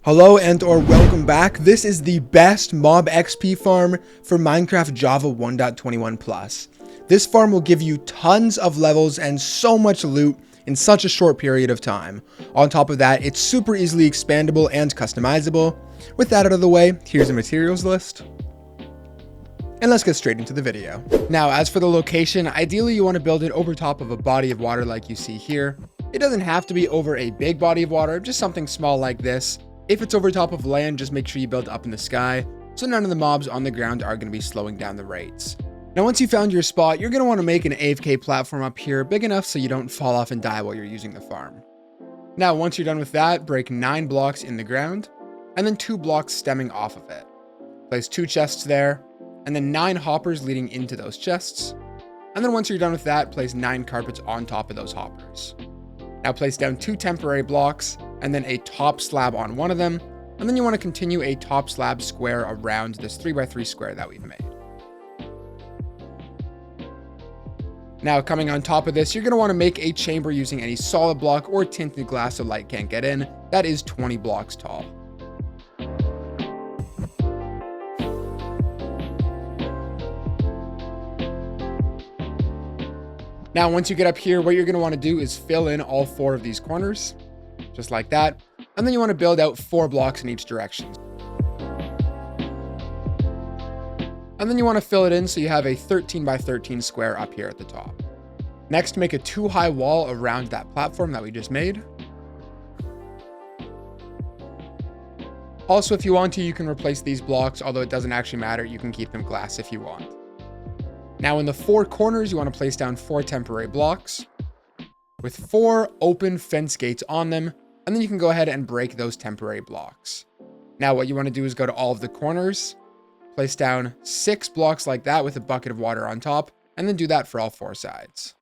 Hello and or welcome back. This is the best mob XP farm for Minecraft Java 1.21 plus. This farm will give you tons of levels and so much loot in such a short period of time. On top of that, it's super easily expandable and customizable. With that out of the way, here's a materials list. And let's get straight into the video. Now, as for the location, ideally you want to build it over top of a body of water like you see here. It doesn't have to be over a big body of water, just something small like this. If it's over top of land, just make sure you build up in the sky, so none of the mobs on the ground are going to be slowing down the rates. Now, once you found your spot, you're going to want to make an AFK platform up here big enough so you don't fall off and die while you're using the farm. Now, once you're done with that, break 9 blocks in the ground, and then 2 blocks stemming off of it. Place 2 chests there, and then 9 hoppers leading into those chests. And then once you're done with that, place 9 carpets on top of those hoppers. Now place down 2 temporary blocks, and then a top slab on one of them, and then you want to continue a top slab square around this 3x3 square that we've made. Now coming on top of this, you're going to want to make a chamber using any solid block or tinted glass so light can't get in. That is 20 blocks tall. Now, once you get up here, what you're going to want to do is fill in all 4 of these corners, just like that. And then you want to build out 4 blocks in each direction. And then you want to fill it in so you have a 13 by 13 square up here at the top. Next, make a 2 high wall around that platform that we just made. Also, if you want to, you can replace these blocks, although it doesn't actually matter. You can keep them glass if you want. Now in the 4 corners, you want to place down 4 temporary blocks with 4 open fence gates on them, and then you can go ahead and break those temporary blocks. Now what you want to do is go to all of the corners, place down 6 blocks like that with a bucket of water on top, and then do that for all 4 sides.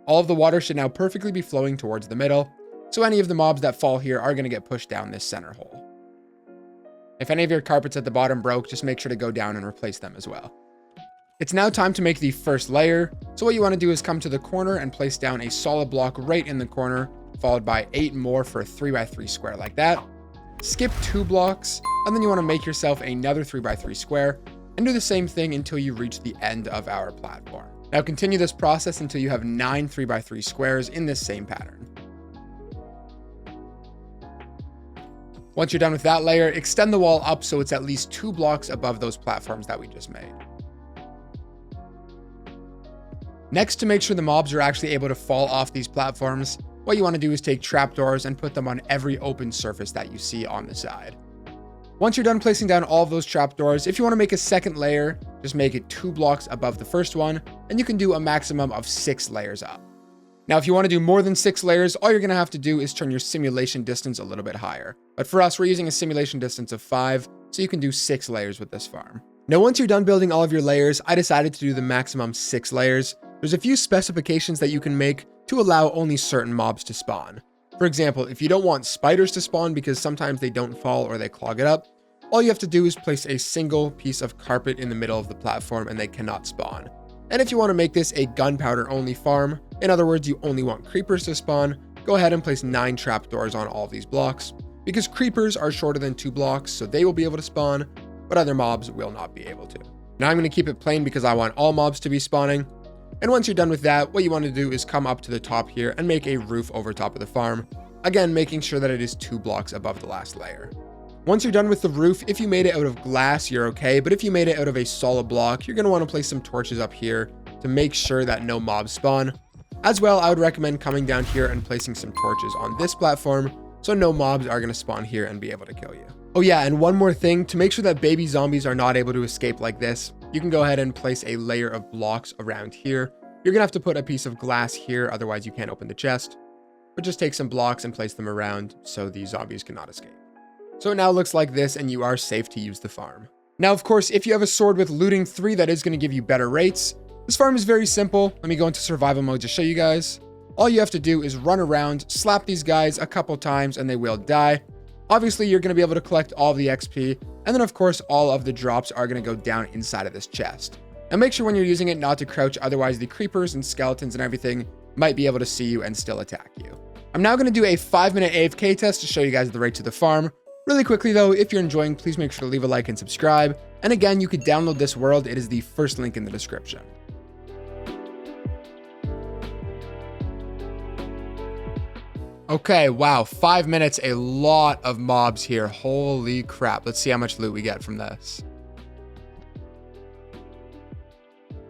All of the water should now perfectly be flowing towards the middle, so any of the mobs that fall here are going to get pushed down this center hole. If any of your carpets at the bottom broke, just make sure to go down and replace them as well. It's now time to make the first layer, so what you want to do is come to the corner and place down a solid block right in the corner, followed by 8 more for a 3x3 square like that. Skip 2 blocks, and then you want to make yourself another 3x3 square, and do the same thing until you reach the end of our platform. Now continue this process until you have 9 3x3 squares in this same pattern. Once you're done with that layer, extend the wall up so it's at least 2 blocks above those platforms that we just made. Next, to make sure the mobs are actually able to fall off these platforms, what you want to do is take trapdoors and put them on every open surface that you see on the side. Once you're done placing down all of those trapdoors, if you want to make a second layer, just make it 2 blocks above the first one, and you can do a maximum of 6 layers up. Now, if you want to do more than 6 layers, all you're going to have to do is turn your simulation distance a little bit higher. But for us, we're using a simulation distance of 5, so you can do 6 layers with this farm. Now, once you're done building all of your layers, I decided to do the maximum 6 layers. There's a few specifications that you can make to allow only certain mobs to spawn. For example, if you don't want spiders to spawn because sometimes they don't fall or they clog it up, all you have to do is place a single piece of carpet in the middle of the platform and they cannot spawn. And if you want to make this a gunpowder only farm, in other words, you only want creepers to spawn, go ahead and place 9 trapdoors on all of these blocks, because creepers are shorter than 2 blocks, so they will be able to spawn, but other mobs will not be able to. Now I'm going to keep it plain because I want all mobs to be spawning. And once you're done with that, what you want to do is come up to the top here and make a roof over top of the farm. Again, making sure that it is 2 blocks above the last layer. Once you're done with the roof, if you made it out of glass, you're okay. But if you made it out of a solid block, you're going to want to place some torches up here to make sure that no mobs spawn. As well, I would recommend coming down here and placing some torches on this platform so no mobs are going to spawn here and be able to kill you. Oh yeah, and one more thing, to make sure that baby zombies are not able to escape like this, you can go ahead and place a layer of blocks around here. You're going to have to put a piece of glass here, otherwise you can't open the chest. But just take some blocks and place them around so these zombies cannot escape. So it now looks like this and you are safe to use the farm. Now, of course, if you have a sword with looting 3 that is going to give you better rates, this farm is very simple. Let me go into survival mode to show you guys. All you have to do is run around, slap these guys a couple times and they will die. Obviously, you're going to be able to collect all of the XP, and then of course, all of the drops are going to go down inside of this chest. And make sure when you're using it not to crouch, otherwise the creepers and skeletons and everything might be able to see you and still attack you. I'm now going to do a 5-minute AFK test to show you guys the rates of the farm. Really quickly though, if you're enjoying, please make sure to leave a like and subscribe. And again, you could download this world. It is the first link in the description. Okay, wow, 5 minutes, a lot of mobs here. Holy crap. Let's see how much loot we get from this.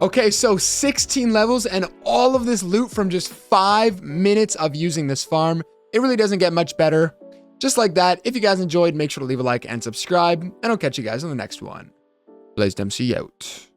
Okay, so 16 levels and all of this loot from just 5 minutes of using this farm. It really doesn't get much better. Just like that, if you guys enjoyed, make sure to leave a like and subscribe, and I'll catch you guys on the next one. Blazedmc out.